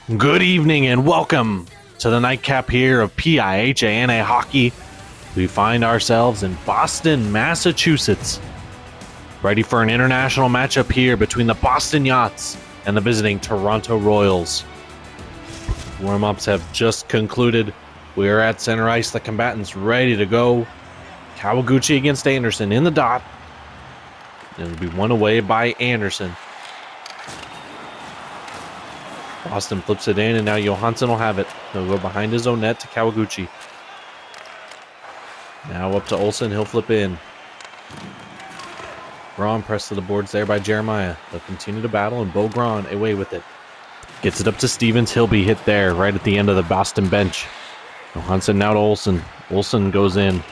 Good evening and welcome to the nightcap here of PIHANA hockey. We find ourselves in Boston, Massachusetts, ready for an international matchup here between the Boston Yachts and the visiting Toronto Royals. Warm-ups have just concluded. We are at center ice, the combatants ready to go. Kawaguchi against Anderson in the dot. It'll be won away by Anderson. Boston flips it in, and now Johansson will have it. He'll go behind his own net to Kawaguchi. Now up to Olsen. He'll flip in. Braun pressed to the boards there by Jeremiah. They'll continue to battle, and Bo Braun away with it. Gets it up to Stevens. He'll be hit there right at the end of the Boston bench. Johansson now to Olsen. Olsen goes in.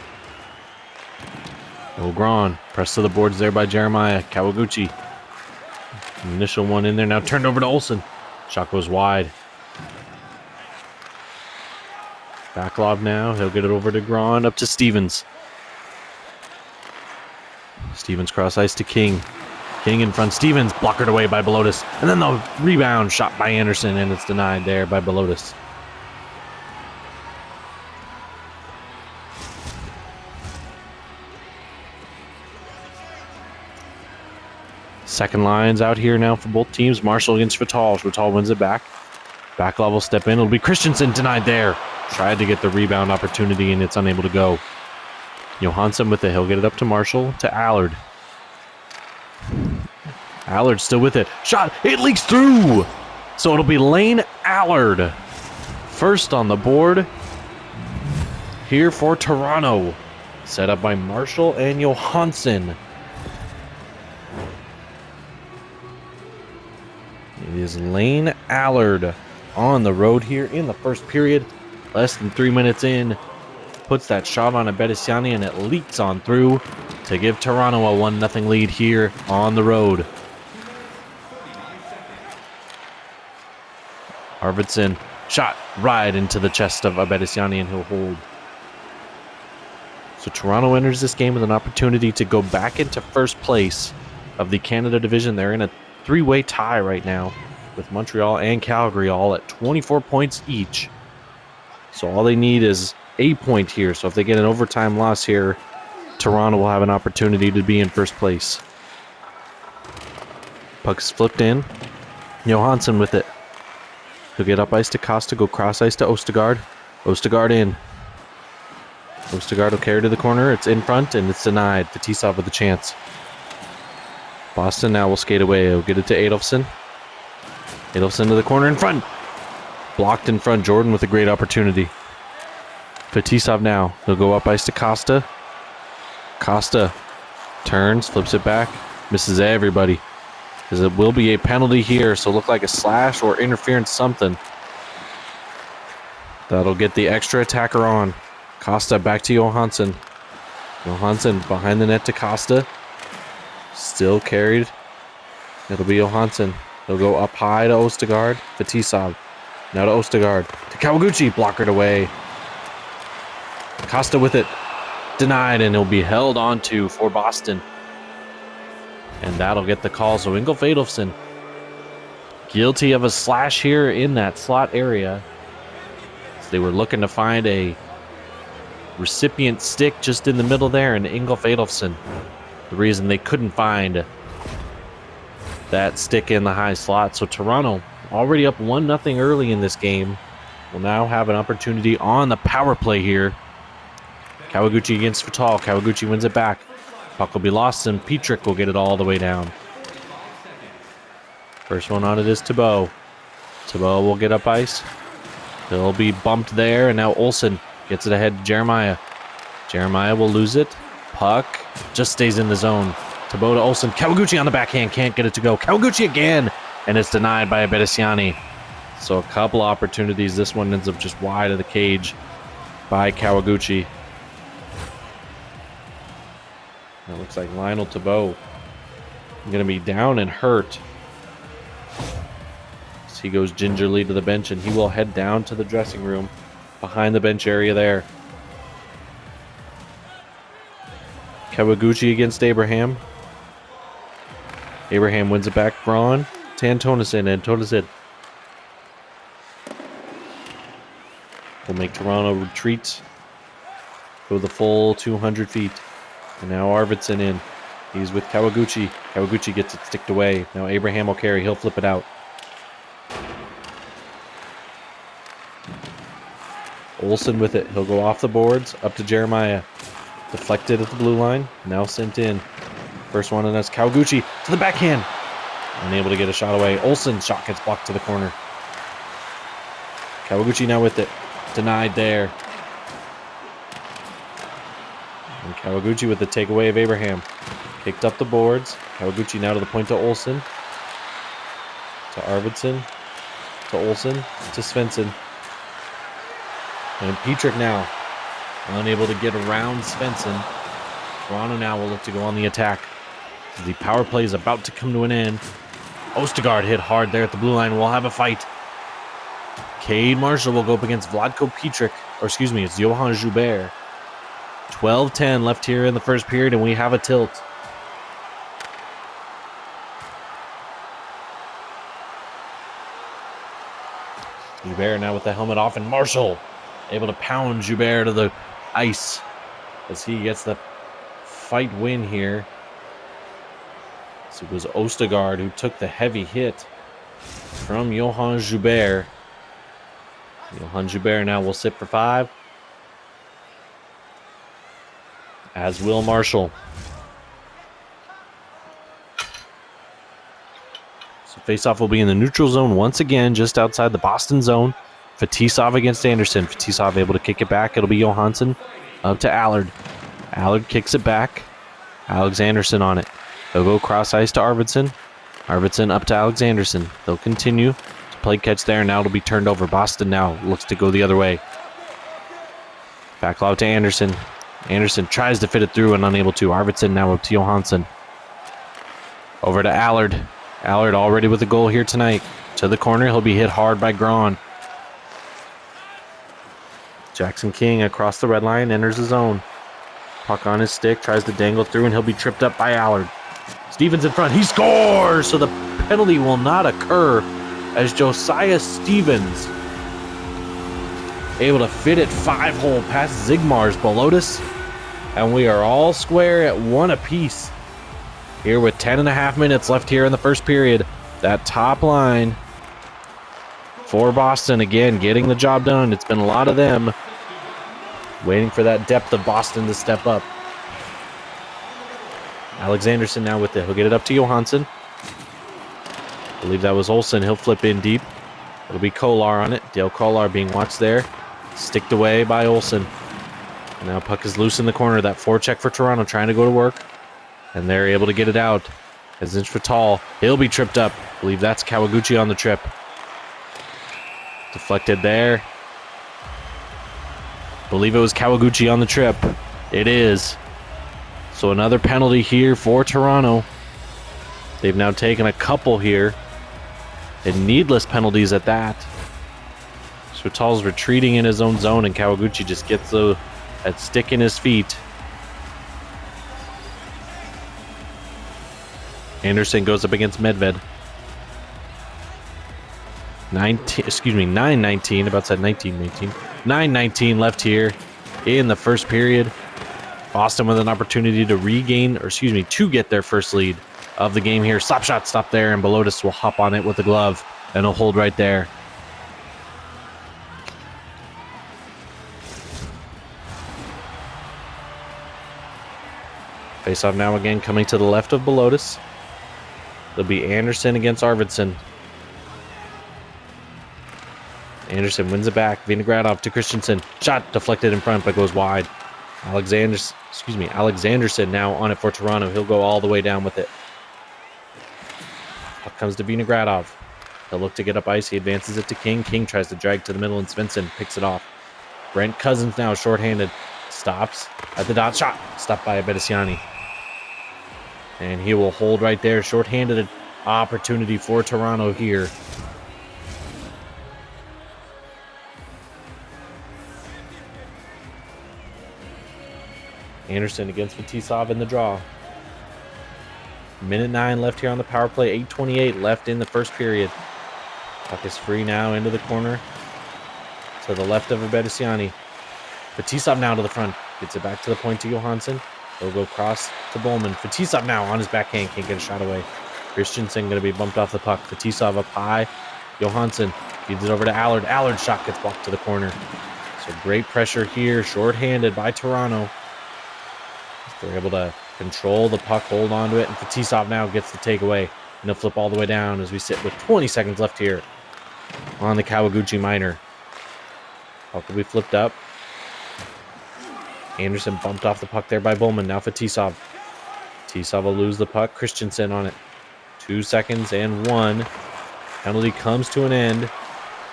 Bo Braun pressed to the boards there by Jeremiah. Kawaguchi. Initial one in there. Now turned over to Olsen. Shot goes wide. Backlog now. He'll get it over to Braun. Up to Stevens. Stevens cross ice to King. King in front. Stevens blockered away by Belotis. And then the rebound shot by Anderson, and it's denied there by Belotis. Second line's out here now for both teams. Marshall against Vital. Vital wins it back. Backlog will step in. It'll be Christensen denied there. Tried to get the rebound opportunity, and it's unable to go. Johansson with it. He'll get it up to Marshall, to Allard. Allard still with it. Shot. It leaks through. So it'll be Lane Allard. First on the board here for Toronto. Set up by Marshall and Johansson. It is Lane Allard on the road here in the first period. Less than 3 minutes in. Puts that shot on Abedisiani, and it leaks on through to give Toronto a 1-0 lead here on the road. Arvidsson shot right into the chest of Abedisiani, and he'll hold. So Toronto enters this game with an opportunity to go back into first place of the Canada division. They're in a three-way tie right now with Montreal and Calgary all at 24 points each. So all they need is a point here. So if they get an overtime loss here, Toronto will have an opportunity to be in first place. Puck's flipped in. Johansson with it. He'll get up ice to Costa, go cross ice to Ostergaard. Ostergaard in. Ostergaard will carry to the corner. It's in front, and it's denied. Fetisov with a chance. Boston now will skate away. He'll get it to Adolfsson. Adolfsson to the corner in front. Blocked in front. Jordan with a great opportunity. Fetisov now. He'll go up ice to Costa. Costa turns, flips it back. Misses everybody. Because it will be a penalty here, so look like a slash or interference something. That'll get the extra attacker on. Costa back to Johansson. Johansson behind the net to Costa. Still carried. It'll be Johansson. He'll go up high to Ostergaard. Fetisov. Now to Ostergaard. To Kawaguchi. Blockered away. Costa with it. Denied, and it'll be held onto for Boston. And that'll get the call. So Ingolf Adolfsson guilty of a slash here in that slot area. So they were looking to find a recipient stick just in the middle there, and Ingolf Adolfsson, the reason they couldn't find that stick in the high slot. So Toronto, already up 1-0 early in this game, will now have an opportunity on the power play here. Kawaguchi against Vital. Kawaguchi wins it back. Puck will be lost, and Petrick will get it all the way down. First one on it is Thibault. Thibault will get up ice. He'll be bumped there, and now Olsen gets it ahead to Jeremiah. Jeremiah will lose it. Puck just stays in the zone. Thibault to Olsen. Kawaguchi on the backhand. Can't get it to go. Kawaguchi again. And it's denied by Abedisiani. So a couple opportunities. This one ends up just wide of the cage by Kawaguchi. It looks like Lionel Thibault going to be down and hurt. So he goes gingerly to the bench, and he will head down to the dressing room behind the bench area there. Kawaguchi against Abraham. Abraham wins it back. Braun to Antonisson. Antonisson will make Toronto retreat. Go the full 200 feet. And now Arvidsson in. He's with Kawaguchi. Kawaguchi gets it sticked away. Now Abraham will carry. He'll flip it out. Olsen with it. He'll go off the boards. Up to Jeremiah. Deflected at the blue line. Now sent in. First one, and that's Kawaguchi to the backhand. Unable to get a shot away. Olsen's shot gets blocked to the corner. Kawaguchi now with it. Denied there. And Kawaguchi with the takeaway of Abraham. Kicked up the boards. Kawaguchi now to the point to Olsen. To Arvidsson. To Olsen. To Svensson. And Petrick now. Unable to get around Svensson. Toronto now will look to go on the attack. The power play is about to come to an end. Ostergaard hit hard there at the blue line. We'll have a fight. Cade Marshall will go up against Vladko Petrick. Or excuse me, it's Johan Joubert. 12-10 left here in the first period, and we have a tilt. Joubert now with the helmet off, and Marshall able to pound Joubert to the ice as he gets the fight win here. So it was Ostergaard who took the heavy hit from Johan Joubert. Johan Joubert now will sit for 5. As will Marshall. So faceoff will be in the neutral zone once again, just outside the Boston zone. Fetisov against Anderson. Fetisov able to kick it back. It'll be Johansson up to Allard. Allard kicks it back. Alexanderson on it. They'll go cross ice to Arvidsson. Arvidsson up to Alexanderson. They'll continue to play catch there. Now it'll be turned over. Boston now looks to go the other way. Back low to Anderson. Anderson tries to fit it through and unable to. Arvidsson now up to Johansson. Over to Allard. Allard already with a goal here tonight. To the corner. He'll be hit hard by Braun. Jackson King across the red line, enters the zone. Puck on his stick, tries to dangle through, and he'll be tripped up by Allard. Stevens in front, he scores! So the penalty will not occur as Josiah Stevens able to fit it 5-hole past Zigmar's Bolotis. And we are all square at 1 apiece. Here with 10.5 minutes left here in the first period. That top line for Boston, again, getting the job done. It's been a lot of them. Waiting for that depth of Boston to step up. Alexanderson now with it. He'll get it up to Johansson. I believe that was Olsen. He'll flip in deep. It'll be Kolar on it. Dale Kolar being watched there. Sticked away by Olsen. And now puck is loose in the corner. That forecheck for Toronto trying to go to work. And they're able to get it out. As Inch Fatal, he'll be tripped up. I believe that's Kawaguchi on the trip. Deflected there. Believe it was Kawaguchi on the trip. It is. So another penalty here for Toronto. They've now taken a couple here. And needless penalties at that. Swital's retreating in his own zone, and Kawaguchi just gets that stick in his feet. Anderson goes up against Medved. 9:19, about said 19:19. 9:19 left here in the first period. Boston with an opportunity to to get their first lead of the game here. Slap shot, stop there, and Bolotis will hop on it with the glove, and he'll hold right there. Face-off now again coming to the left of Bolotis. It'll be Anderson against Arvidsson. Anderson wins it back. Vinogradov to Christensen. Shot deflected in front, but goes wide. Alexanderson now on it for Toronto. He'll go all the way down with it. Puck comes to Vinogradov. He'll look to get up ice. He advances it to King. King tries to drag to the middle, and Svensson picks it off. Brent Cousins now shorthanded. Stops at the dot. Shot. Stopped by Abedisiani. And he will hold right there. Shorthanded opportunity for Toronto here. Anderson against Fetisov in the draw. Minute 9 left here on the power play. 8:28 left in the first period. Puck is free now into the corner. to the left of Abedisiani. Fetisov now to the front. Gets it back to the point to Johansson. He'll go cross to Bowman. Fetisov now on his backhand. Can't get a shot away. Christensen going to be bumped off the puck. Fetisov up high. Johansson feeds it over to Allard. Allard's shot gets blocked to the corner. So great pressure here. Short-handed by Toronto. They're able to control the puck, hold on to it, and Fetisov now gets the takeaway. And he'll flip all the way down as we sit with 20 seconds left here on the Kawaguchi minor. Puck will be flipped up. Anderson bumped off the puck there by Bowman. Now Fetisov. Fetisov will lose the puck. Christensen on it. 2 seconds and 1. Penalty comes to an end.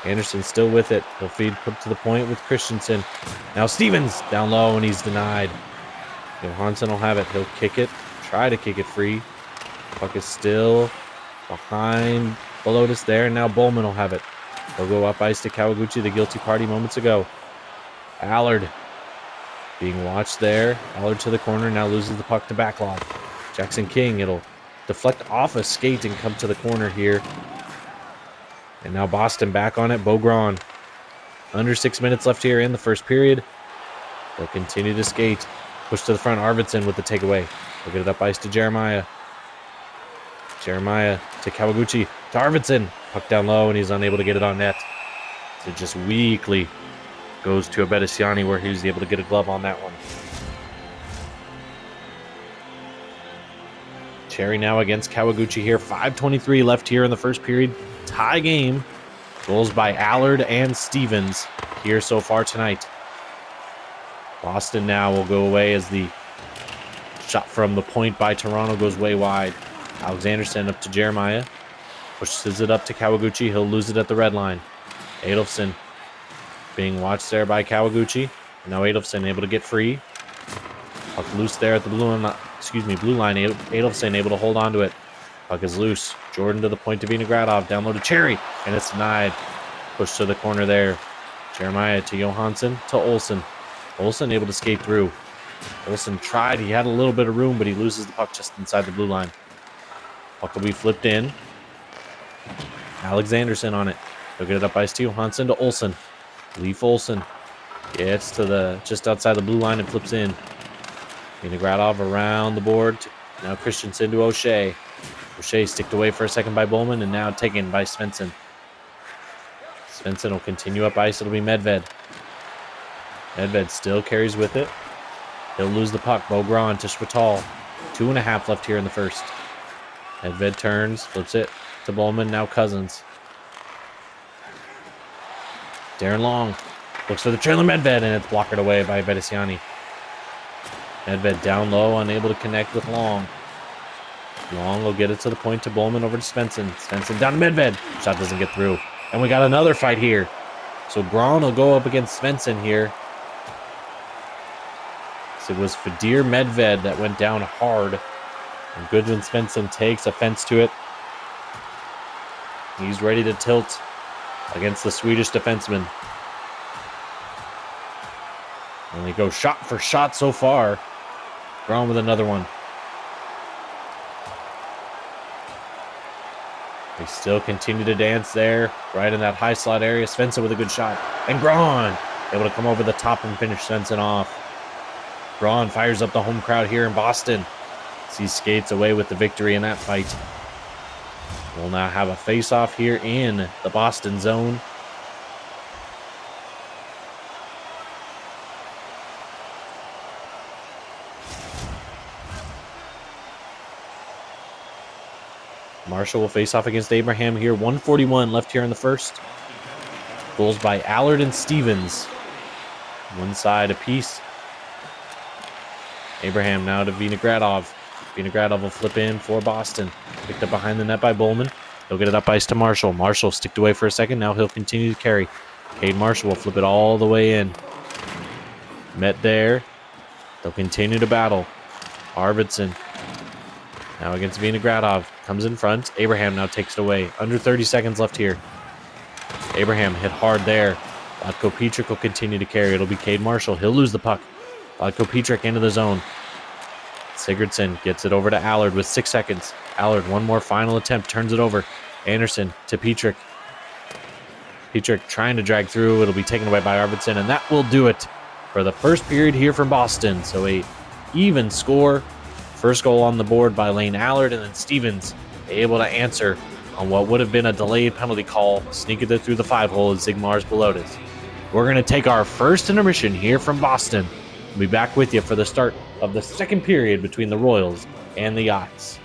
Anderson still with it. He'll feed to the point with Christensen. Now Stevens down low, and he's denied. Johansson will have it. He'll kick it. Try to kick it free. Puck is still behind the Lotus there. And now Bowman will have it. He'll go up ice to Kawaguchi, the guilty party moments ago. Allard being watched there. Allard to the corner. Now loses the puck to Backlog. Jackson King. It'll deflect off a skate and come to the corner here. And now Boston back on it. Beaugrand. Under 6 minutes left here in the first period. They'll continue to skate. Push to the front. Arvidsson with the takeaway. They'll get it up ice to Jeremiah. Jeremiah to Kawaguchi. To Arvidsson. Puck down low, and he's unable to get it on net. So just weakly goes to Abedisiani, where he was able to get a glove on that one. Cherry now against Kawaguchi here. 5:23 left here in the first period. Tie game. Goals by Allard and Stevens here so far tonight. Boston now will go away as the shot from the point by Toronto goes way wide. Alexanderson up to Jeremiah. Pushes it up to Kawaguchi. He'll lose it at the red line. Adolfsson being watched there by Kawaguchi. Now Adolfsson able to get free. Puck loose there at the blue line. Adolfsson able to hold on to it. Puck is loose. Jordan to the point to Vinogradov. Down low to Cherry. And it's denied. Push to the corner there. Jeremiah to Johansson to Olsen. Olsen able to skate through. Olsen tried. He had a little bit of room, but he loses the puck just inside the blue line. Puck will be flipped in. Alexanderson on it. He'll get it up ice to Johansson to Olsen. Leaf Olsen gets to the just outside the blue line and flips in. Vinogradov around the board. Now Christensen to O'Shea. O'Shea sticked away for a second by Bowman and now taken by Svensson. Svensson will continue up ice. It'll be Medved. Medved still carries with it. He'll lose the puck. Beaugrand to Schwatal. 2.5 left here in the first. Medved turns, flips it to Bowman. Now Cousins. Darren Long looks for the trailer Medved, and it's blocked away by Abedisiani. Medved down low, unable to connect with Long. Long will get it to the point to Bowman over to Svensson. Svensson down to Medved. Shot doesn't get through. And we got another fight here. So Braun will go up against Svensson here. So it was Fadir Medved that went down hard. And Gudrun Svensson takes offense to it. He's ready to tilt against the Swedish defenseman. And they go shot for shot so far. Braun with another one. They still continue to dance there, right in that high slot area. Svensson with a good shot. And Braun able to come over the top and finish Svensson off. Braun fires up the home crowd here in Boston. He skates away with the victory in that fight. We'll now have a face-off here in the Boston zone. Marshall will face off against Abraham here. 1:41 left here in the first. Goals by Allard and Stevens. One side apiece. Abraham now to Vinogradov. Vinogradov will flip in for Boston. Picked up behind the net by Bowman. He'll get it up ice to Marshall. Marshall sticked away for a second. Now he'll continue to carry. Cade Marshall will flip it all the way in. Met there. They'll continue to battle. Arvidsson now against Vinogradov. Comes in front. Abraham now takes it away. Under 30 seconds left here. Abraham hit hard there. Latko Petrik will continue to carry. It'll be Cade Marshall. He'll lose the puck. Latko Petrik into the zone. Sigurdsson gets it over to Allard with 6 seconds. Allard, one more final attempt. Turns it over. Anderson to Petrik. Petrick trying to drag through. It'll be taken away by Arvidsson, and that will do it for the first period here from Boston. So a even score. First goal on the board by Lane Allard, and then Stevens able to answer on what would have been a delayed penalty call, sneaking it through the 5-hole as Zigmar's Belotis. We're going to take our first intermission here from Boston. We'll be back with you for the start of the second period between the Royals and the Yachts.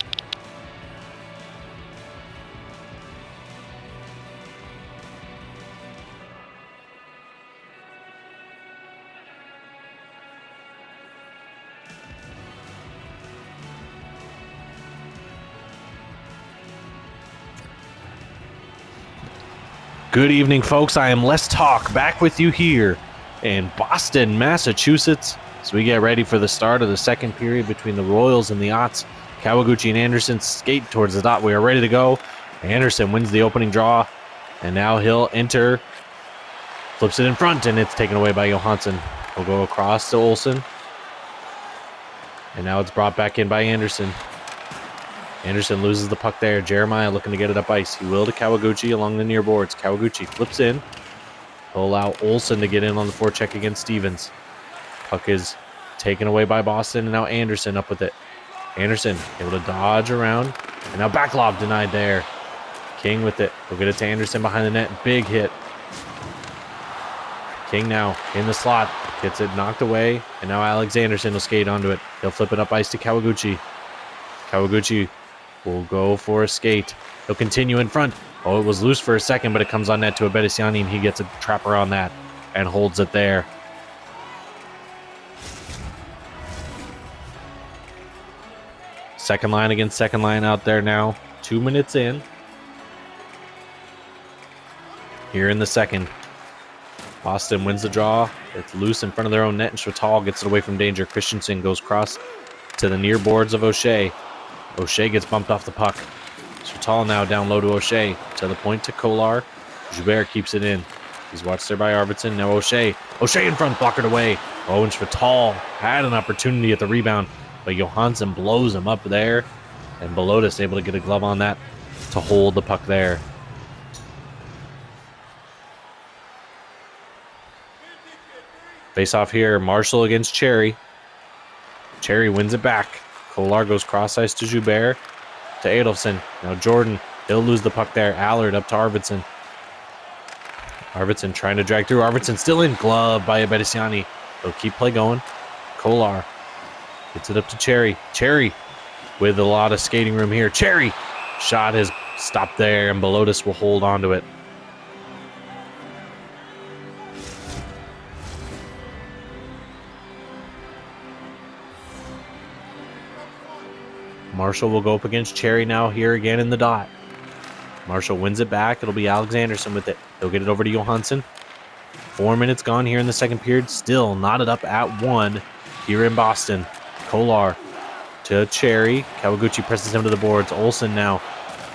Good evening, folks. I am Les Talk, back with you here in Boston, Massachusetts, as we get ready for the start of the second period between the Royals and the Yachts. Kawaguchi and Anderson skate towards the dot. We are ready to go. Anderson wins the opening draw, and now he'll enter, flips it in front, and it's taken away by Johansson. He'll go across to Olsen, and now it's brought back in by Anderson. Anderson loses the puck there. Jeremiah looking to get it up ice. He will to Kawaguchi along the near boards. Kawaguchi flips in. He'll allow Olsen to get in on the forecheck against Stevens. Puck is taken away by Boston, and now Anderson up with it. Anderson able to dodge around, and now Backlov denied there. King with it. He'll get it to Anderson behind the net. Big hit. King now in the slot. Gets it knocked away, and now Alex Anderson will skate onto it. He'll flip it up ice to Kawaguchi. Kawaguchi will go for a skate. He'll continue in front. Oh, it was loose for a second, but it comes on net to Abedisiani, and he gets a trapper on that and holds it there. Second line against second line out there now. 2 minutes in. Here in the second. Boston wins the draw. It's loose in front of their own net, and Schwatal gets it away from danger. Christensen goes cross to the near boards of O'Shea. O'Shea gets bumped off the puck. Schwatal now down low to O'Shea. To the point to Kolar. Joubert keeps it in. He's watched there by Arvidsson. Now O'Shea. O'Shea in front, blockered away. Oh, and Schwatal had an opportunity at the rebound, but Johansson blows him up there. And Belotis able to get a glove on that to hold the puck there. Face off here. Marshall against Cherry. Cherry wins it back. Kolar goes cross ice to Joubert, to Adolfsson. Now Jordan, he'll lose the puck there. Allard up to Arvidsson. Arvidsson trying to drag through. Arvidsson still in. Glove by Abedisiani. They'll keep play going. Kolar gets it up to Cherry. Cherry with a lot of skating room here. Cherry! Shot is stopped there, and Belotis will hold on to it. Marshall will go up against Cherry now here again in the dot. Marshall wins it back. It'll be Alex Anderson with it. He'll get it over to Johansson. 4 minutes gone here in the second period. Still knotted up at 1 here in Boston. Kolar to Cherry. Kawaguchi presses him to the boards. Olsen now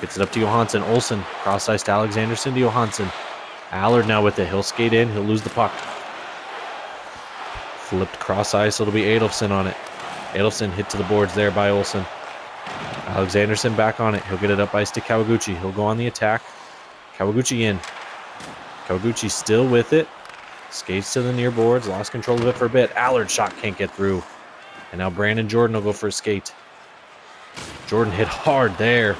gets it up to Johansson. Olsen cross ice to Alex Anderson to Johansson. Allard now with it. He'll skate in. He'll lose the puck. Flipped cross ice. It'll be Adolfsson on it. Adolfsson hit to the boards there by Olsen. Alex Anderson back on it. He'll get it up ice to Kawaguchi. He'll go on the attack. Kawaguchi in. Kawaguchi still with it. Skates to the near boards. Lost control of it for a bit. Allard shot can't get through. And now Brandon Jordan will go for a skate. Jordan hit hard there.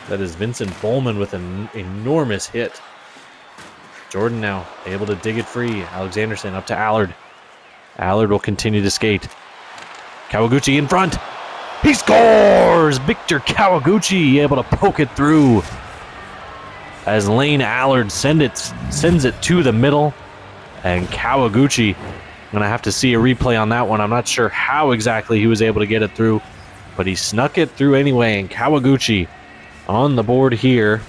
That is Vincent Bowman with an enormous hit. Jordan now able to dig it free. Alex Anderson up to Allard. Allard will continue to skate. Kawaguchi in front. He scores! Victor Kawaguchi able to poke it through as Lane Allard sends it to the middle. And Kawaguchi, I'm going to have to see a replay on that one. I'm not sure how exactly he was able to get it through, but he snuck it through anyway. And Kawaguchi on the board here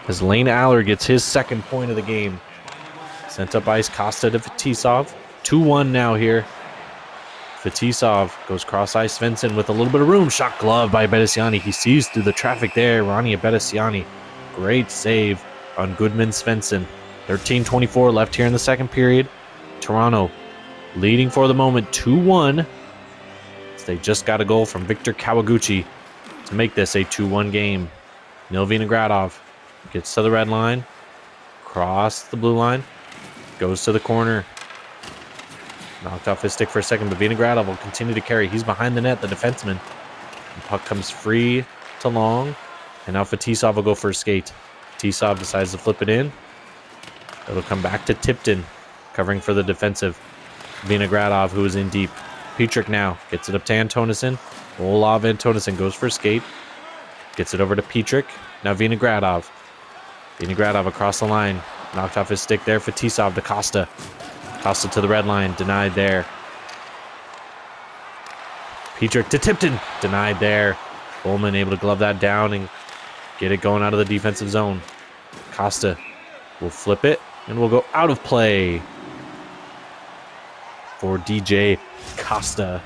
as Lane Allard gets his second point of the game. Sent up ice, Costa to Fetisov. 2-1 now here. Fetisov goes cross ice. Svensson with a little bit of room. Shot glove by Abedisiani. He sees through the traffic there. Ronnie Abedisiani. Great save on Goodman Svensson. 13:24 left here in the second period. Toronto leading for the moment 2-1. They just got a goal from Victor Kawaguchi to make this a 2-1 game. Nil Vinogradov Gets to the red line. Cross the blue line. Goes to the corner. Knocked off his stick for a second, but Vinogradov will continue to carry. He's behind the net, the defenseman. The puck comes free to long. And now Fetisov will go for a skate. Fetisov decides to flip it in. It'll come back to Tipton, covering for the defensive Vinogradov, who is in deep. Petrik now gets it up to Antonison. Olav Antonison goes for a skate. Gets it over to Petrik. Now Vinogradov. Vinogradov across the line. Knocked off his stick there. Fetisov to Costa. Costa to the red line. Denied there. Petrik to Tipton. Denied there. Bowman able to glove that down and get it going out of the defensive zone. Costa will flip it and will go out of play for DJ Costa.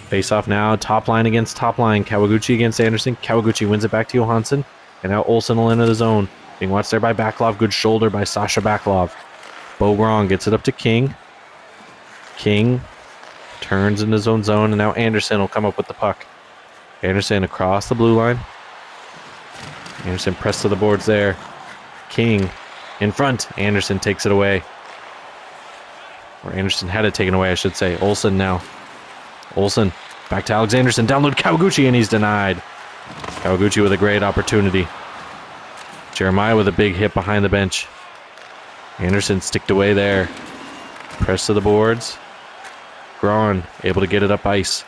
Face off now. Top line against top line. Kawaguchi against Anderson. Kawaguchi wins it back to Johansson. And now Olsen will enter the zone. Being watched there by Baklov. Good shoulder by Sasha Baklov. Bogrong gets it up to King. King turns in his own zone. And now Anderson will come up with the puck. Anderson across the blue line. Anderson pressed to the boards there. King in front. Anderson takes it away. Or Anderson had it taken away, I should say. Olsen now. Olsen back to Alexanderson. Download Kawaguchi, and he's denied. Kawaguchi with a great opportunity. Jeremiah with a big hit behind the bench. Anderson sticked away there. Press to the boards. Braun able to get it up ice.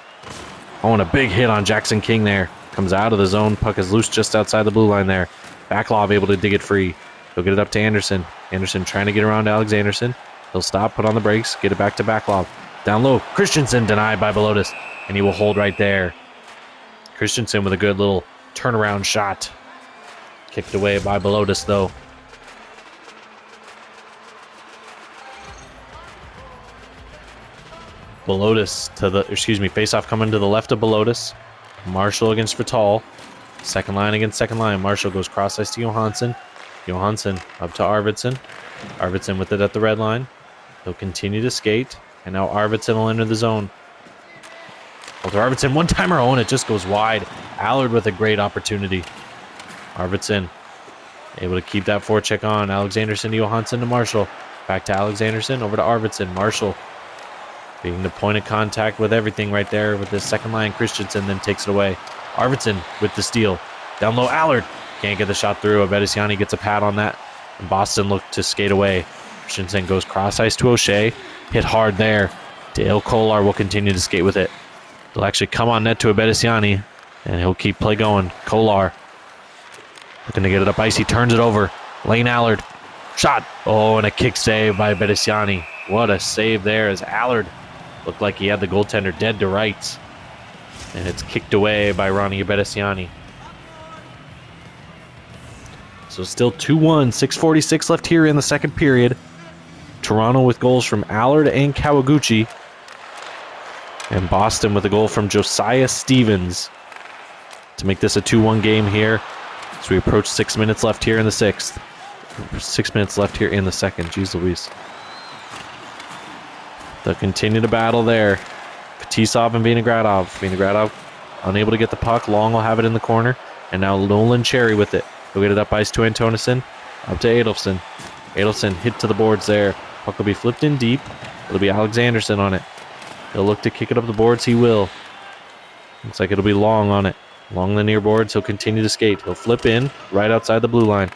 Oh, and a big hit on Jackson King there. Comes out of the zone. Puck is loose just outside the blue line there. Baklov able to dig it free. He'll get it up to Anderson. Anderson trying to get around Alexanderson. He'll stop, put on the brakes, get it back to Baklov. Down low. Christensen denied by Belotis. And he will hold right there. Christensen with a good little turnaround shot. Kicked away by Belotis, though. Belotis to the, face-off coming to the left of Belotis. Marshall against Vital. Second line against second line. Marshall goes cross-ice to Johansson. Johansson up to Arvidsson. Arvidsson with it at the red line. He'll continue to skate. And now Arvidsson will enter the zone. Walter Arvidsson, one-timer. Oh, and it just goes wide. Allard with a great opportunity. Arvidsson able to keep that forecheck on. Alexanderson to Johansson to Marshall. Back to Alexanderson, over to Arvidsson. Marshall being the point of contact with everything right there with this second line. Christensen then takes it away. Arvidsson with the steal. Down low, Allard. Can't get the shot through. Abedisiani gets a pad on that. And Boston look to skate away. Christensen goes cross-ice to O'Shea. Hit hard there. Dale Kolar will continue to skate with it. He'll actually come on net to Abedisiani. And he'll keep play going. Kolar looking to get it up ice. He turns it over. Lane Allard. Shot. Oh, and a kick save by Abedisiani. What a save there as Allard looked like he had the goaltender dead to rights. And it's kicked away by Ronnie Abedisiani. So still 2-1. 6:46 left here in the second period. Toronto with goals from Allard and Kawaguchi. And Boston with a goal from Josiah Stevens to make this a 2-1 game here. As we approach 6 minutes left here in the sixth. 6 minutes left here in the second. Jeez Louise. They'll continue to battle there. Fetisov and Vinogradov. Vinogradov unable to get the puck. Long will have it in the corner. And now Nolan Cherry with it. He'll get it up ice to Antonison. Up to Adolfsson. Adolfsson hit to the boards there. Puck will be flipped in deep. It'll be Alexanderson on it. He'll look to kick it up the boards. He will. Looks like it'll be Long on it. Along the near boards, he'll continue to skate. He'll flip in right outside the blue line.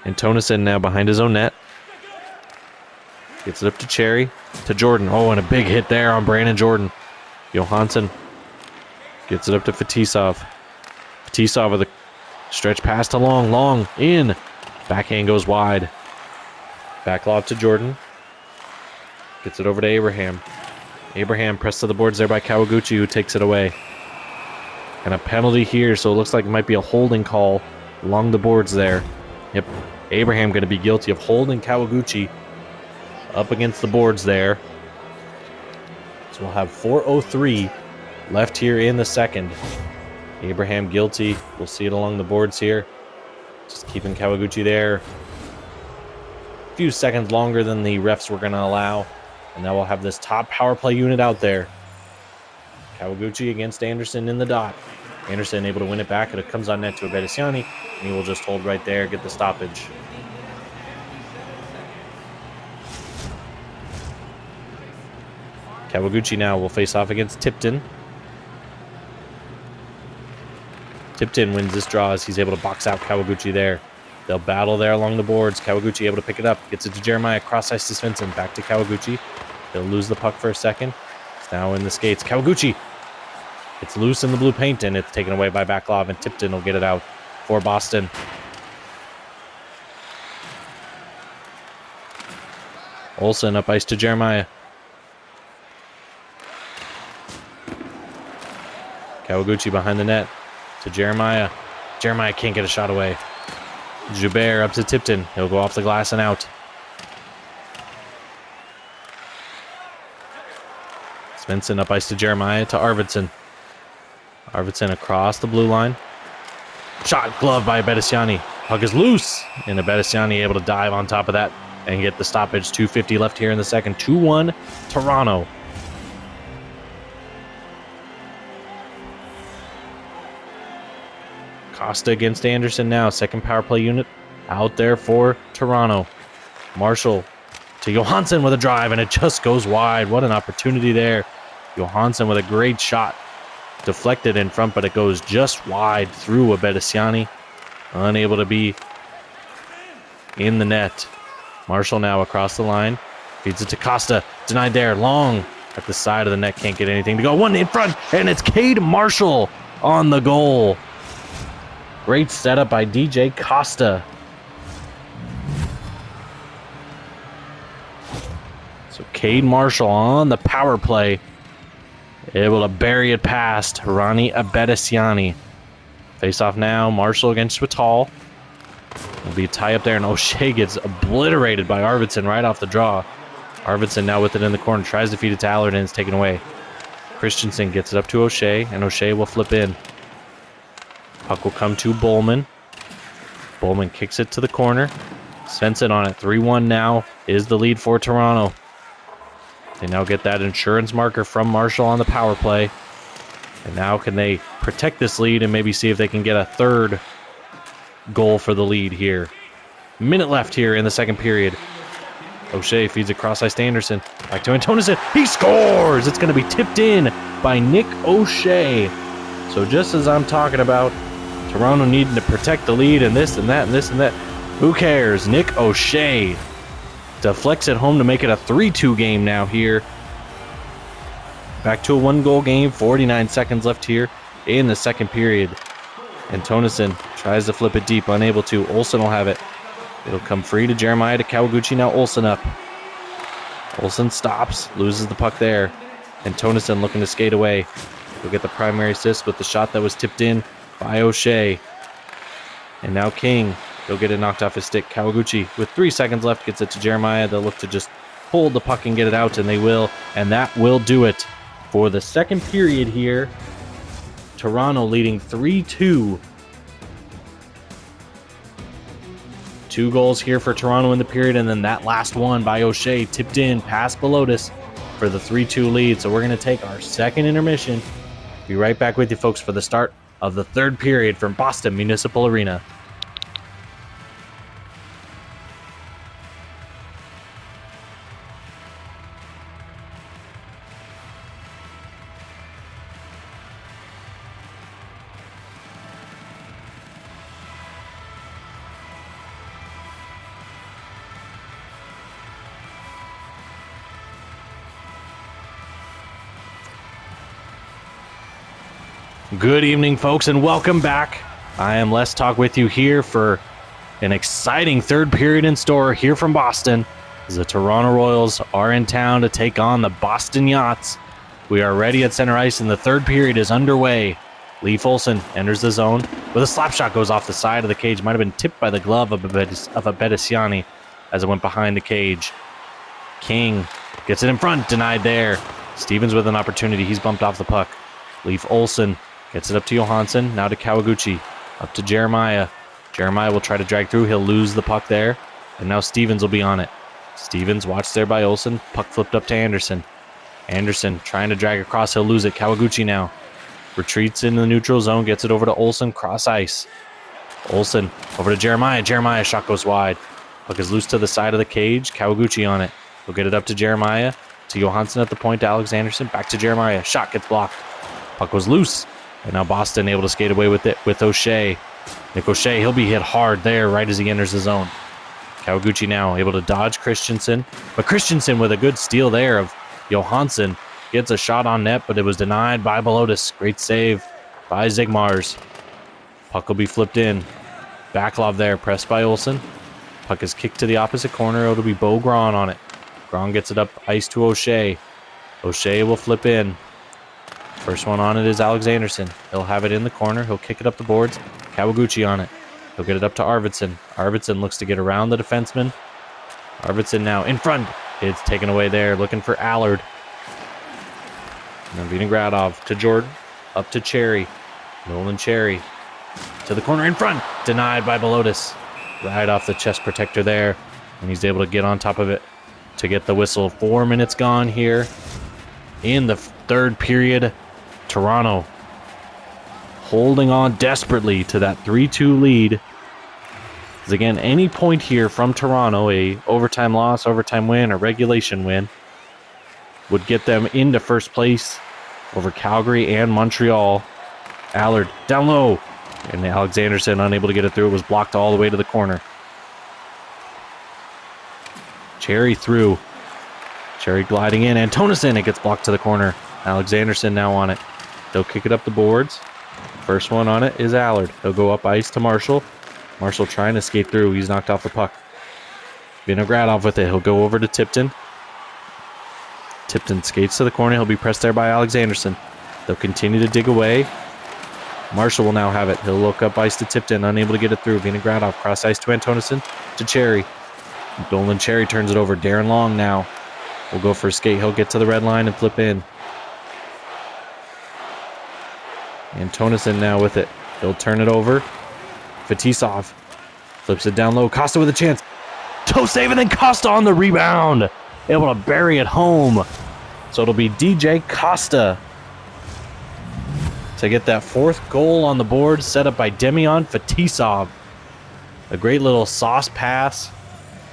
Antonison now behind his own net. Gets it up to Cherry. To Jordan. Oh, and a big hit there on Brandon Jordan. Johansson gets it up to Fetisov. Fetisov with a stretch pass to Long. Long in. Backhand goes wide. Backlob to Jordan. Gets it over to Abraham. Abraham pressed to the boards there by Kawaguchi, who takes it away. And a penalty here, so it looks like it might be a holding call along the boards there. Yep, Abraham going to be guilty of holding Kawaguchi up against the boards there. So we'll have 4:03 left here in the second. Abraham guilty. We'll see it along the boards here. Just keeping Kawaguchi there. A few seconds longer than the refs were going to allow. And now we'll have this top power play unit out there. Kawaguchi against Anderson in the dot. Anderson able to win it back, and it comes on net to Abedisiani, and he will just hold right there, get the stoppage. Kawaguchi now will face off against Tipton. Tipton wins this draw as he's able to box out Kawaguchi there. They'll battle there along the boards. Kawaguchi able to pick it up. Gets it to Jeremiah. Cross ice to Svensson. Back to Kawaguchi. He'll lose the puck for a second. It's now in the skates. Kawaguchi. It's loose in the blue paint, and it's taken away by Backlov, and Tipton will get it out for Boston. Olsen up ice to Jeremiah. Kawaguchi behind the net to Jeremiah. Jeremiah can't get a shot away. Joubert up to Tipton. He'll go off the glass and out. Svensson up ice to Jeremiah to Arvidsson. Arvidsson across the blue line. Shot glove by Abedisiani. Puck is loose, and Abedisiani able to dive on top of that and get the stoppage. 2:50 left here in the second. 2-1 Toronto. Costa against Anderson now. Second power play unit out there for Toronto. Marshall to Johansson with a drive, and it just goes wide. What an opportunity there. Johansson with a great shot. Deflected in front, but it goes just wide through Abedisiani. Unable to be in the net. Marshall now across the line. Feeds it to Costa. Denied there. Long at the side of the net. Can't get anything to go. One in front, and it's Cade Marshall on the goal. Great setup by DJ Costa. So Cade Marshall on the power play. Able to bury it past Ronnie Abedisiani. Face off now. Marshall against Whitall. Will be a tie up there, and O'Shea gets obliterated by Arvidsson right off the draw. Arvidsson now with it in the corner. Tries to feed it to Allard, and it's taken away. Christensen gets it up to O'Shea, and O'Shea will flip in. Puck will come to Bowman. Bowman kicks it to the corner. Svensson on it. 3-1 now is the lead for Toronto. They now get that insurance marker from Marshall on the power play. And now can they protect this lead and maybe see if they can get a third goal for the lead here. Minute left here in the second period. O'Shea feeds it cross ice to Anderson. Back to Antonison. He scores! It's going to be tipped in by Nick O'Shea. So just as I'm talking about Toronto needing to protect the lead and this and that and this and that, who cares? Nick O'Shea deflects it home to make it a 3-2 game now here. Back to a 1-goal game. 49 seconds left here in the second period. Antonison tries to flip it deep, unable to. Olsen will have it. It'll come free to Jeremiah to Kawaguchi. Now Olsen up. Olsen stops, loses the puck there. Antonison looking to skate away. He'll get the primary assist with the shot that was tipped in by O'Shea. And now King. He'll get it knocked off his stick. Kawaguchi, with 3 seconds left, gets it to Jeremiah. They'll look to just hold the puck and get it out, and they will. And that will do it for the second period here. Toronto leading 3-2. 2 goals here for Toronto in the period, and then that last one by O'Shea tipped in past Belotis for the 3-2 lead. So we're going to take our second intermission. Be right back with you folks for the start of the third period from Boston Municipal Arena. Good evening, folks, and welcome back. I am Les Talk with you here for an exciting third period in store here from Boston, as the Toronto Royals are in town to take on the Boston Yachts. We are ready at center ice, and the third period is underway. Leif Olsen enters the zone with a slap shot, goes off the side of the cage. Might have been tipped by the glove of Abedisiani as it went behind the cage. King gets it in front, denied there. Stevens with an opportunity. He's bumped off the puck. Leif Olsen gets it up to Johansson, now to Kawaguchi, up to Jeremiah. Jeremiah will try to drag through. He'll lose the puck there, and now Stevens will be on it. Stevens watched there by Olsen. Puck flipped up to Anderson. Anderson trying to drag across. He'll lose it. Kawaguchi now. Retreats in the neutral zone. Gets it over to Olsen. Cross ice. Olsen over to Jeremiah. Jeremiah. Shot goes wide. Puck is loose to the side of the cage. Kawaguchi on it. He'll get it up to Jeremiah. To Johansson at the point. To Alex Anderson. Back to Jeremiah. Shot gets blocked. Puck was loose. And now Boston able to skate away with it with O'Shea. Nick O'Shea, he'll be hit hard there right as he enters the zone. Kawaguchi now able to dodge Christensen. But Christensen with a good steal there of Johansson. Gets a shot on net, but it was denied by Belotis. Great save by Zigmars. Puck will be flipped in. Backlov there, pressed by Olsen. Puck is kicked to the opposite corner. It'll be Bo Gron on it. Gron gets it up ice to O'Shea. O'Shea will flip in. First one on it is Alex Anderson. He'll have it in the corner. He'll kick it up the boards. Kawaguchi on it. He'll get it up to Arvidsson. Arvidsson looks to get around the defenseman. Arvidsson now in front. It's taken away there, looking for Allard. And then Vinogradov to Jordan. Up to Cherry. Nolan Cherry. To the corner in front. Denied by Belotis. Right off the chest protector there. And he's able to get on top of it to get the whistle. 4 minutes gone here in the third period. Toronto holding on desperately to that 3-2 lead. Because again, any point here from Toronto, a overtime loss, overtime win, or regulation win, would get them into first place over Calgary and Montreal. Allard down low. And Alex Anderson unable to get it through. It was blocked all the way to the corner. Cherry through. Cherry gliding in. Antonison, it gets blocked to the corner. Alex Anderson now on it. They'll kick it up the boards. First one on it is Allard. He'll go up ice to Marshall. Marshall trying to skate through. He's knocked off the puck. Vinogradov with it. He'll go over to Tipton. Tipton skates to the corner. He'll be pressed there by Alex Anderson. They'll continue to dig away. Marshall will now have it. He'll look up ice to Tipton. Unable to get it through. Vinogradov cross ice to Antonison. To Cherry. Dolan Cherry turns it over. Darren Long now will go for a skate. He'll get to the red line and flip in. Antonison now with it. He'll turn it over. Fetisov flips it down low. Costa with a chance. Toe save, and then Costa on the rebound. Able to bury it home. So it'll be DJ Costa to get that fourth goal on the board, set up by Demian Fetisov. A great little sauce pass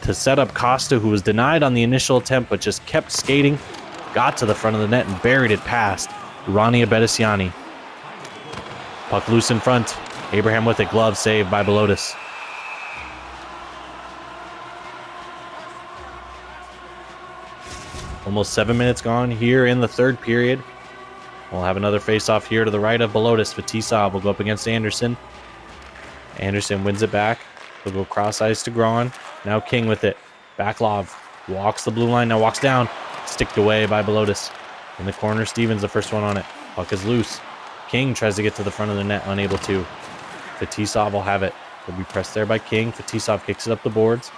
to set up Costa, who was denied on the initial attempt, but just kept skating, got to the front of the net and buried it past Ronnie Abedisiani. Puck loose in front. Abraham with it. Glove saved by Belotis. Almost 7 minutes gone here in the third period. We'll have another face-off here to the right of Belotis. Fetisov will go up against Anderson. Anderson wins it back. He'll go cross ice to Gron. Now King with it. Backlov walks the blue line. Now walks down. Sticked away by Belotis. In the corner, Stevens the first one on it. Puck is loose. King tries to get to the front of the net, unable to. Fetisov will have it. He'll be pressed there by King. Fetisov kicks it up the boards.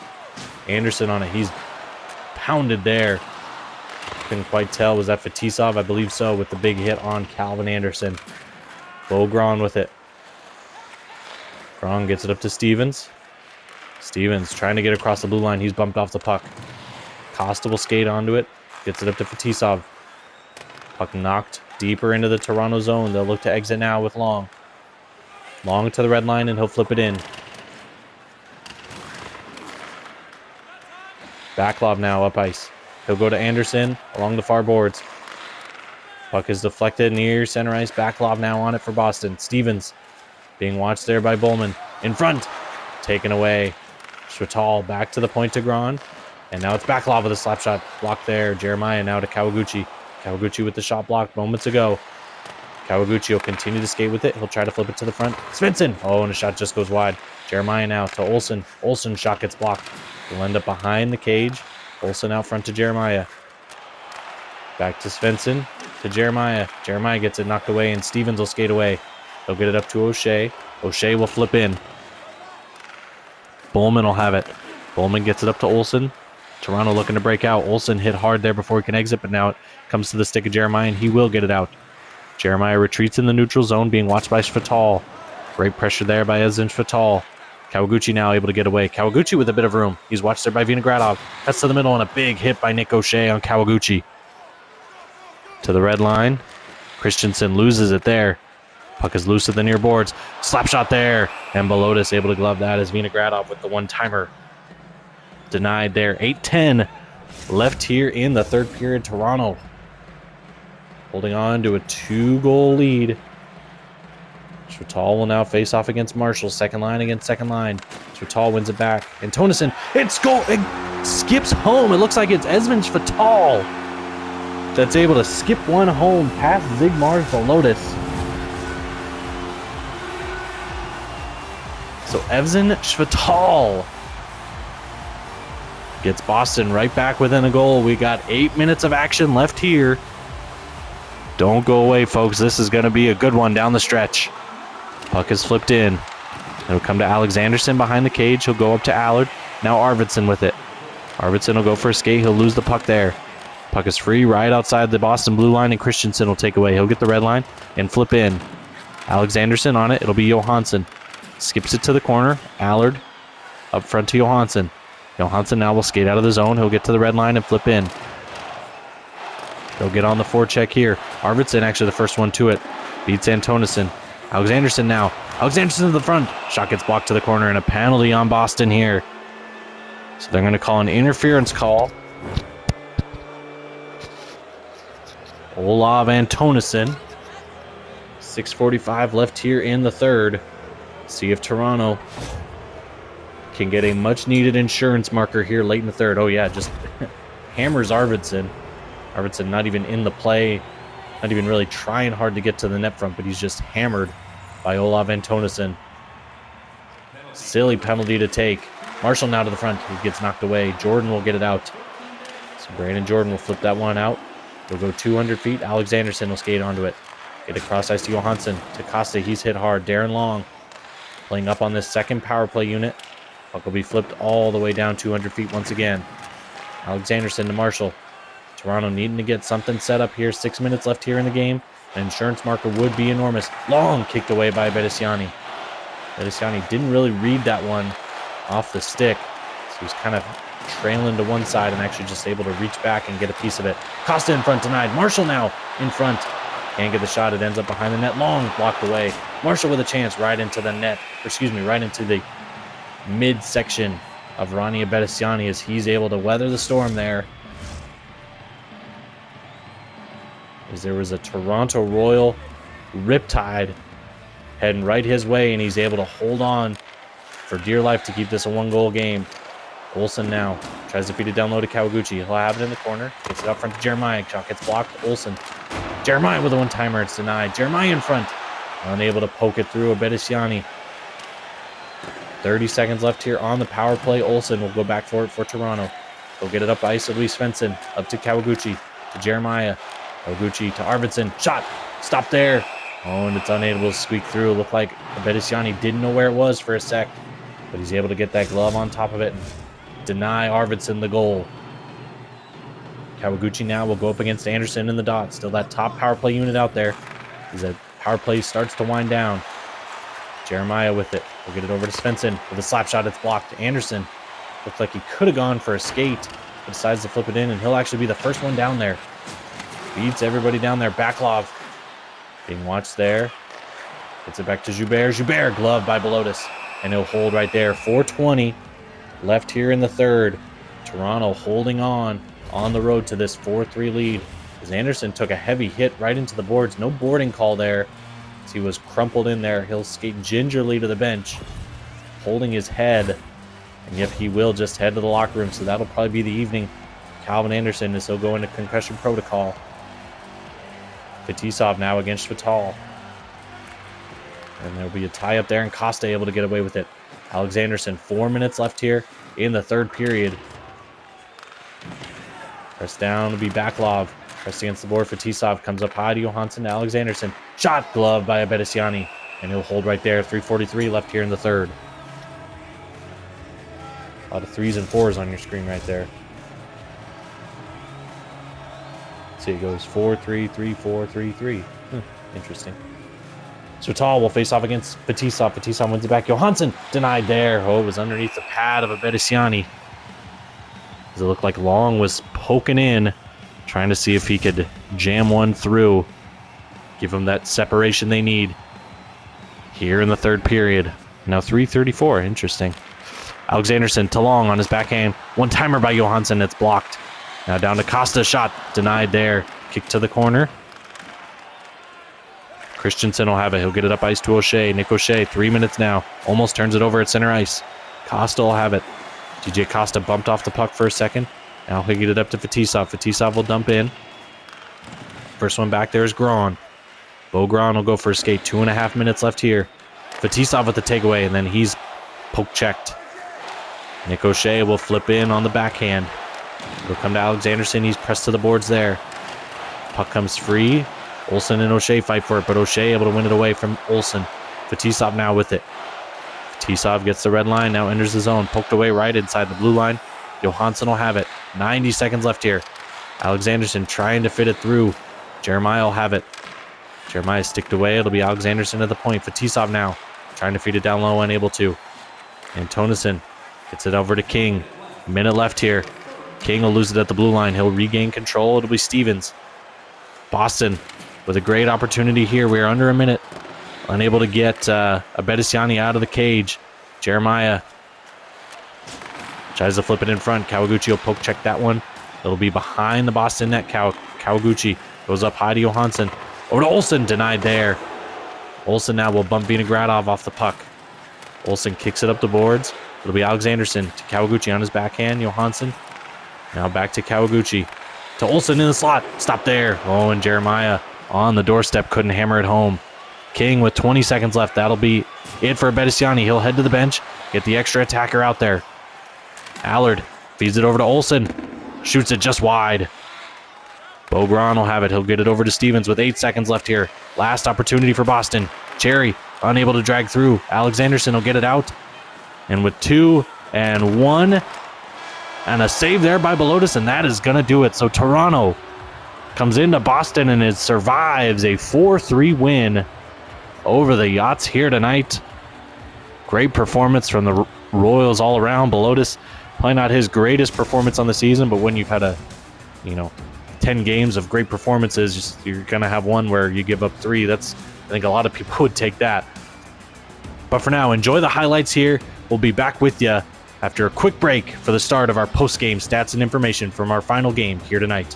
Anderson on it. He's pounded there. Couldn't quite tell. Was that Fetisov? I believe so, with the big hit on Calvin Anderson. Bo Gron with it. Gron gets it up to Stevens. Stevens trying to get across the blue line. He's bumped off the puck. Costa will skate onto it. Gets it up to Fetisov. Puck knocked deeper into the Toronto zone. They'll look to exit now with Long. Long to the red line, and he'll flip it in. Backlov now up ice. He'll go to Anderson along the far boards. Puck is deflected near center ice. Backlov now on it for Boston. Stevens being watched there by Bowman. In front. Taken away. Schwatal back to the point to Gron. And now it's Backlov with a slap shot. Blocked there. Jeremiah now to Kawaguchi. Kawaguchi with the shot blocked moments ago. Kawaguchi will continue to skate with it. He'll try to flip it to the front. Svensson. Oh, and the shot just goes wide. Jeremiah now to Olsen. Olsen's shot gets blocked. He'll end up behind the cage. Olsen out front to Jeremiah. Back to Svensson to Jeremiah. Jeremiah gets it knocked away, and Stevens will skate away. They'll get it up to O'Shea. O'Shea will flip in. Bowman will have it. Bowman gets it up to Olsen. Toronto looking to break out. Olsen hit hard there before he can exit, but now it comes to the stick of Jeremiah, and he will get it out. Jeremiah retreats in the neutral zone, being watched by Schwatal. Great pressure there by Ezin Schwatal. Kawaguchi now able to get away. Kawaguchi with a bit of room. He's watched there by Vinogradov. Cuts to the middle, and a big hit by Nick O'Shea on Kawaguchi. To the red line. Christensen loses it there. Puck is loose at the near boards. Slap shot there. And Belotis able to glove that as Vinogradov with the one-timer. Denied there. 8:10 left here in the third period. Toronto holding on to a 2-goal lead. Schwatal will now face off against Marshall. Second line against second line. Schwatal wins it back. And Tonison, it skips home. It looks like it's Esmond Schwatal that's able to skip one home past Zigmars Belotis. So Evzen Schwatal gets Boston right back within a goal. We got 8 minutes of action left here. Don't go away, folks. This is going to be a good one down the stretch. Puck is flipped in. It'll come to Alexanderson behind the cage. He'll go up to Allard. Now Arvidsson with it. Arvidsson will go for a skate. He'll lose the puck there. Puck is free right outside the Boston blue line, and Christensen will take away. He'll get the red line and flip in. Alexanderson on it. It'll be Johansson. Skips it to the corner. Allard up front to Johansson. Johansson now will skate out of the zone. He'll get to the red line and flip in. They'll get on the forecheck here. Arvidsson actually the first one to it. Beats Antonison. Alexanderson now. Alexanderson to the front. Shot gets blocked to the corner and a penalty on Boston here. So they're going to call an interference call. Olav Antonison. 6:45 left here in the third. See if Toronto can get a much-needed insurance marker here late in the third. Oh, yeah, just hammers Arvidsson. Arvidsson not even in the play, not even really trying hard to get to the net front, but he's just hammered by Olav Antonison. Silly penalty to take. Marshall now to the front. He gets knocked away. Jordan will get it out. So Brandon Jordan will flip that one out. He'll go 200 feet. Alexanderson will skate onto it. Get across ice to Johansson. To Costa, he's hit hard. Darren Long playing up on this second power play unit. Puck will be flipped all the way down 200 feet once again. Alexanderson to Marshall. Toronto needing to get something set up here. 6 minutes left here in the game. An insurance marker would be enormous. Long kicked away by Bedesiani. Bedesiani didn't really read that one off the stick. So he's kind of trailing to one side and actually just able to reach back and get a piece of it. Costa in front denied. Marshall now in front. Can't get the shot. It ends up behind the net. Long blocked away. Marshall with a chance right into the net. Right into the midsection of Ronnie Bedesiani as he's able to weather the storm there. As there was a Toronto Royal riptide heading right his way, and he's able to hold on for dear life to keep this a one-goal game. Olsen now tries to feed it down low to Kawaguchi. He'll have it in the corner. Gets it up front to Jeremiah. Shot gets blocked. Olsen. Jeremiah with a one-timer. It's denied. Jeremiah in front. Unable to poke it through a Bedesiani. 30 seconds left here on the power play. Olsen will go back for it for Toronto. He'll get it up ice to Luis Svensson. Up to Kawaguchi. To Jeremiah. Kawaguchi to Arvidsson. Shot. Stop there. Oh, and it's unable to squeak through. It looked like Bedesiani didn't know where it was for a sec. But he's able to get that glove on top of it and deny Arvidsson the goal. Kawaguchi now will go up against Anderson in the dot. Still that top power play unit out there as that power play starts to wind down. Jeremiah with it. We'll get it over to Svensson. With a slap shot, it's blocked. Anderson looked like he could have gone for a skate, but decides to flip it in, and he'll actually be the first one down there. Beats everybody down there. Backlov being watched there. Gets it back to Joubert. Joubert gloved by Belotis, and he'll hold right there. 4:20 left here in the third. Toronto holding on the road to this 4-3 lead. As Anderson took a heavy hit right into the boards. No boarding call there. As he was crumpled in there. He'll skate gingerly to the bench, holding his head. And yet he will just head to the locker room. So that'll probably be the evening. Calvin Anderson as he'll go into concussion protocol. Fetisov now against Schwatal. And there'll be a tie up there, and Costa able to get away with it. Alexanderson, 4 minutes left here in the third period. Press down to be Backlov. Pressed against the board. Fetisov comes up high to Johansson to Alexanderson. Shot glove by Bedesiani, and he'll hold right there. 3:43 left here in the third. A lot of 3s and 4s on your screen right there. See, it goes 4-3, 3-4, 3-3. Interesting. Schwatal will face off against Fetisov. Fetisov wins it back. Johansson denied there. Oh, it was underneath the pad of a Bedesiani. It looked like Long was poking in, Trying to see if he could jam one through. Give them that separation they need. Here in the third period. Now 3:34. Interesting. Alexanderson to Long on his backhand. One-timer by Johansson. That's blocked. Now down to Costa. Shot denied there. Kick to the corner. Christensen will have it. He'll get it up ice to O'Shea. Nick O'Shea, 3 minutes now. Almost turns it over at center ice. Costa will have it. DJ Costa bumped off the puck for a second. Now he'll get it up to Fetisov. Fetisov will dump in. First one back there is Gron. Bo Gron will go for a skate. 2.5 minutes left here. Fetisov with the takeaway, and then he's poke checked. Nick O'Shea will flip in on the backhand. It'll come to Alexanderson. He's pressed to the boards there. Puck comes free. Olsen and O'Shea fight for it, but O'Shea able to win it away from Olsen. Fetisov now with it. Fetisov gets the red line, now enters the zone. Poked away right inside the blue line. Johansson will have it. 90 seconds left here. Alexanderson trying to fit it through. Jeremiah will have it. Jeremiah sticked away. It'll be Alexanderson at the point. Fetisov now trying to feed it down low, unable to. Antonison gets it over to King. Minute left here. King will lose it at the blue line. He'll regain control. It'll be Stevens. Boston with a great opportunity here. We're under a minute. Unable to get Abedisiani out of the cage. Jeremiah tries to flip it in front. Kawaguchi will poke check that one. It'll be behind the Boston net. Kawaguchi goes up high to Johansson. Over to Olsen. Denied there. Olsen now will bump Vinogradov off the puck. Olsen kicks it up the boards. It'll be Alexanderson to Kawaguchi on his backhand. Johansson. Now back to Kawaguchi. To Olsen in the slot. Stop there. Oh, and Jeremiah on the doorstep. Couldn't hammer it home. King with 20 seconds left. That'll be it for Abedisiani. He'll head to the bench. Get the extra attacker out there. Allard feeds it over to Olsen. Shoots it just wide. Bogran will have it. He'll get it over to Stevens with 8 seconds left here. Last opportunity for Boston. Cherry unable to drag through. Alexanderson will get it out. And with 2 and 1... and a save there by Belotis, and that is going to do it. So Toronto comes into Boston and it survives a 4-3 win over the Yachts here tonight. Great performance from the Royals all around. Belotis, probably not his greatest performance on the season, but when you've had 10 games of great performances, you're going to have one where you give up 3. I think a lot of people would take that. But for now, enjoy the highlights here. We'll be back with you after a quick break for the start of our post-game stats and information from our final game here tonight.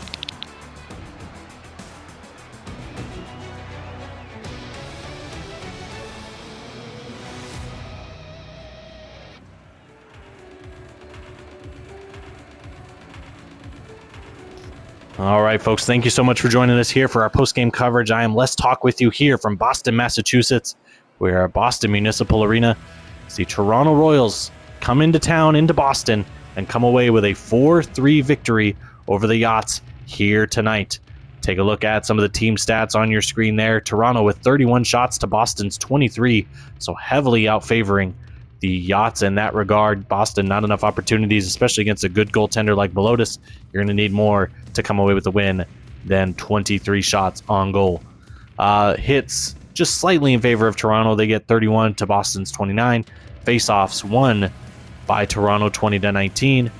All right, folks, thank you so much for joining us here for our post-game coverage. I am Les Talk with you here from Boston, Massachusetts. We are at Boston Municipal Arena. It's the Toronto Royals come into town, into Boston, and come away with a 4-3 victory over the Yachts here tonight. Take a look at some of the team stats on your screen there. Toronto with 31 shots to Boston's 23, so heavily out-favoring the Yachts in that regard. Boston, not enough opportunities, especially against a good goaltender like Belotis. You're going to need more to come away with a win than 23 shots on goal. Hits just slightly in favor of Toronto. They get 31 to Boston's 29. Face-offs won by Toronto 20-19.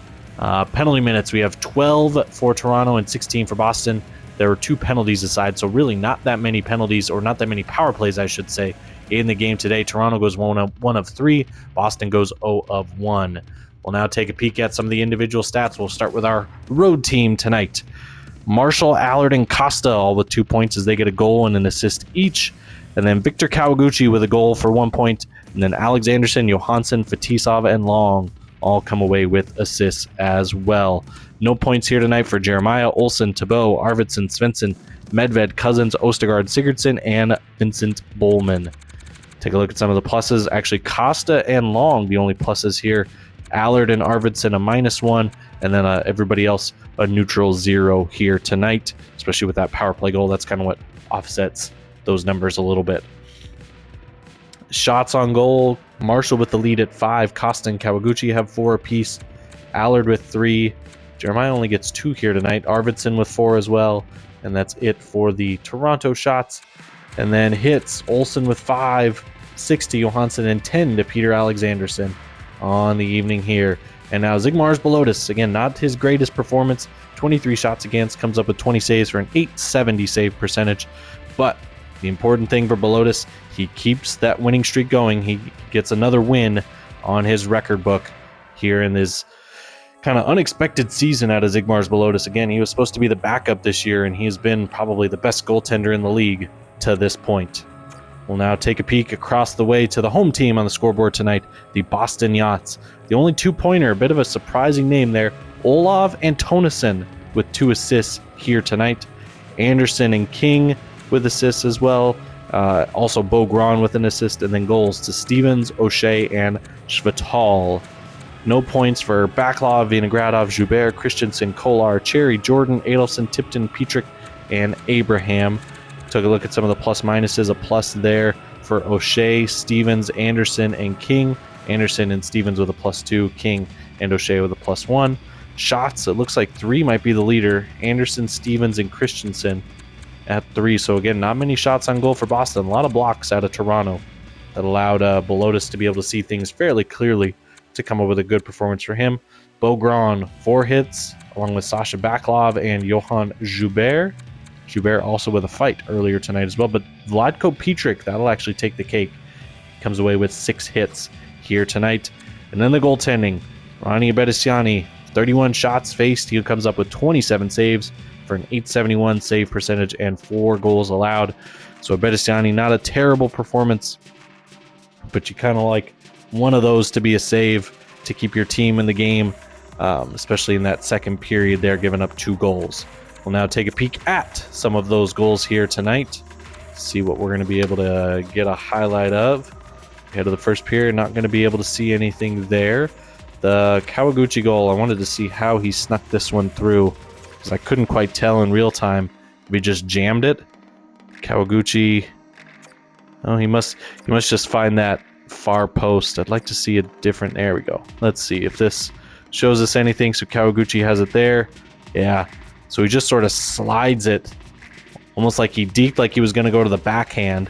Penalty minutes, we have 12 for Toronto and 16 for Boston. There were 2 penalties aside, so really not that many penalties, or not that many power plays, I should say, in the game today. Toronto goes 1 of 3. Boston goes 0 of 1. We'll now take a peek at some of the individual stats. We'll start with our road team tonight. Marshall, Allard, and Costa all with 2 points as they get a goal and an assist each. And then Victor Kawaguchi with a goal for 1 point. And then Alexanderson, Johansson, Fetisov, and Long all come away with assists as well. No points here tonight for Jeremiah, Olsen, Tebow, Arvidsson, Svensson, Medved, Cousins, Ostergaard, Sigurdsson, and Vincent Bowman. Take a look at some of the pluses. Actually, Costa and Long, the only pluses here. Allard and Arvidsson, a -1. And then everybody else, a neutral 0 here tonight, especially with that power play goal. That's kind of what offsets those numbers a little bit. Shots on goal, Marshall with the lead at 5. Costa and Kawaguchi have 4 apiece. Allard with 3. Jeremiah only gets 2 here tonight. Arvidsson with 4 as well. And that's it for the Toronto shots. And then hits, Olsen with 5, 6 to Johansson, and 10 to Peter Alexanderson on the evening here. And now Zigmar's Belotis, again, not his greatest performance. 23 shots against, comes up with 20 saves for an 870 save percentage. But the important thing for Belotis, he keeps that winning streak going. He gets another win on his record book here in this kind of unexpected season out of Zigmar's Belotis. Again, he was supposed to be the backup this year, and he's been probably the best goaltender in the league to this point. We'll now take a peek across the way to the home team on the scoreboard tonight, the Boston Yachts. The only two-pointer, a bit of a surprising name there, Olav Antonesen with 2 assists here tonight. Anderson and King with assists as well. Also Bo Gron with an assist, and then goals to Stevens, O'Shea, and Schvatal. No points for Backlov, Vinogradov, Joubert, Christensen, Kolar, Cherry, Jordan, Adelson, Tipton, Petrick, and Abraham. Took a look at some of the plus-minuses. A plus there for O'Shea, Stevens, Anderson, and King. Anderson and Stevens with a +2, King and O'Shea with a +1. Shots, it looks like 3 might be the leader. Anderson, Stevens, and Christensen at 3. So again, not many shots on goal for Boston. A lot of blocks out of Toronto that allowed Belotis to be able to see things fairly clearly to come up with a good performance for him. Bo Gron, 4 hits, along with Sasha Backlov and Johan Joubert. Joubert also with a fight earlier tonight as well. But Vladko Petrick, that'll actually take the cake. Comes away with 6 hits here tonight. And then the goaltending. Ronnie Abedisiani, 31 shots faced. He comes up with 27 saves for an 871 save percentage and 4 goals allowed. So Abedisiani, not a terrible performance, but you kind of like one of those to be a save to keep your team in the game, especially in that second period there, giving up 2 goals. We'll now take a peek at some of those goals here tonight. See what we're going to be able to get a highlight of. Ahead of the first period, not going to be able to see anything there. The Kawaguchi goal, I wanted to see how he snuck this one through, because I couldn't quite tell in real time if he just jammed it. Kawaguchi, oh, he must just find that far post. I'd like to see a different, there we go. Let's see if this shows us anything. So Kawaguchi has it there. Yeah. So he just sort of slides it, almost like he deked like he was going to go to the backhand.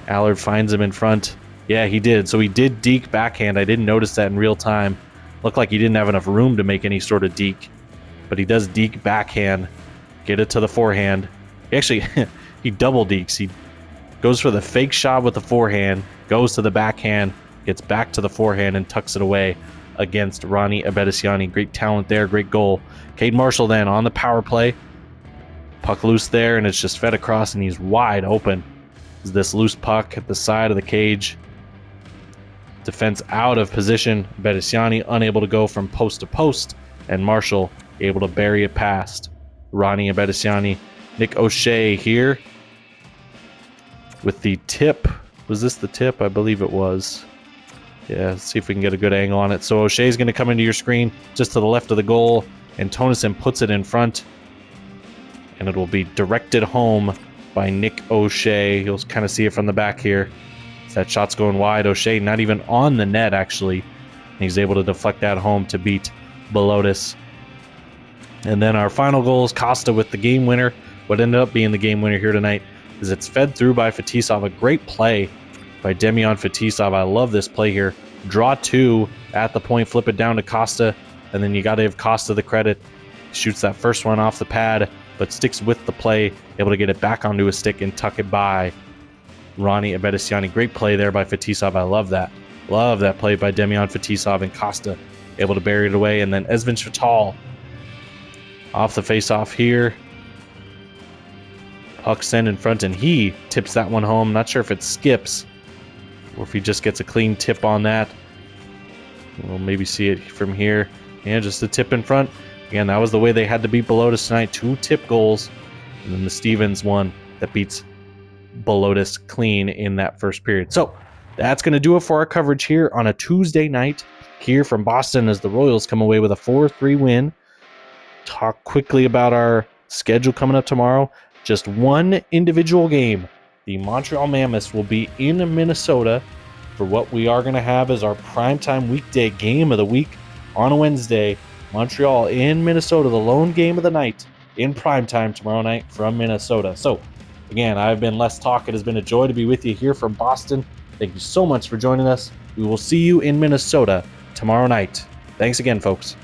Allard finds him in front. Yeah, he did. So he did deke backhand. I didn't notice that in real time. Looked like he didn't have enough room to make any sort of deke. But he does deke backhand. Get it to the forehand. Actually, he double dekes. He goes for the fake shot with the forehand, goes to the backhand, gets back to the forehand, and tucks it away against Ronnie Abedisiani. Great talent there, great goal. Cade Marshall then on the power play. Puck loose there, and it's just fed across, and he's wide open. This loose puck at the side of the cage. Defense out of position. Abedisiani unable to go from post to post, and Marshall able to bury it past Ronnie Abedisiani. Nick O'Shea here with the tip. Was this the tip? I believe it was. Yeah, let's see if we can get a good angle on it. So O'Shea's going to come into your screen just to the left of the goal, and Tonison puts it in front, and it will be directed home by Nick O'Shea. You'll kind of see it from the back here. That shot's going wide. O'Shea not even on the net, actually. He's able to deflect that home to beat Belotis. And then our final goal is Costa with the game winner. What ended up being the game winner here tonight is it's fed through by Fetisov. A great play by Demian Fetisov. I love this play here. Draw 2 at the point, flip it down to Costa, and then you got to give Costa the credit. Shoots that first one off the pad, but sticks with the play, able to get it back onto his stick and tuck it by Ronnie Abedisiani. Great play there by Fetisov. I love that. Love that play by Demian Fetisov, and Costa able to bury it away. And then Esvin Schvatal off the face-off here. Puck sent in front, and he tips that one home. Not sure if it skips or if he just gets a clean tip on that. We'll maybe see it from here. Yeah, just a tip in front. Again, that was the way they had to beat Belotis tonight. 2 tip goals, and then the Stevens one that beats Belotis clean in that first period. So that's going to do it for our coverage here on a Tuesday night here from Boston as the Royals come away with a 4-3 win. Talk quickly about our schedule coming up tomorrow. Just one individual game. The Montreal Mammoths will be in Minnesota for what we are going to have as our primetime weekday game of the week on a Wednesday. Montreal in Minnesota, the lone game of the night in primetime tomorrow night from Minnesota. So, again, I've been Les Talk. It has been a joy to be with you here from Boston. Thank you so much for joining us. We will see you in Minnesota tomorrow night. Thanks again, folks.